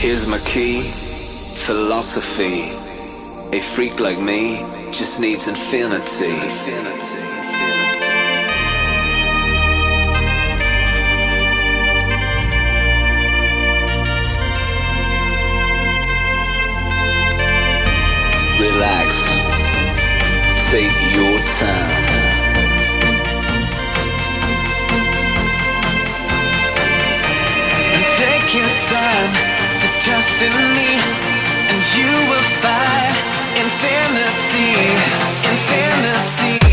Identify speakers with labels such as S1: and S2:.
S1: Here's my key, philosophy. A freak like me just needs infinity. Relax, take your time.
S2: Take your time to trust in me, and you will find infinity, infinity.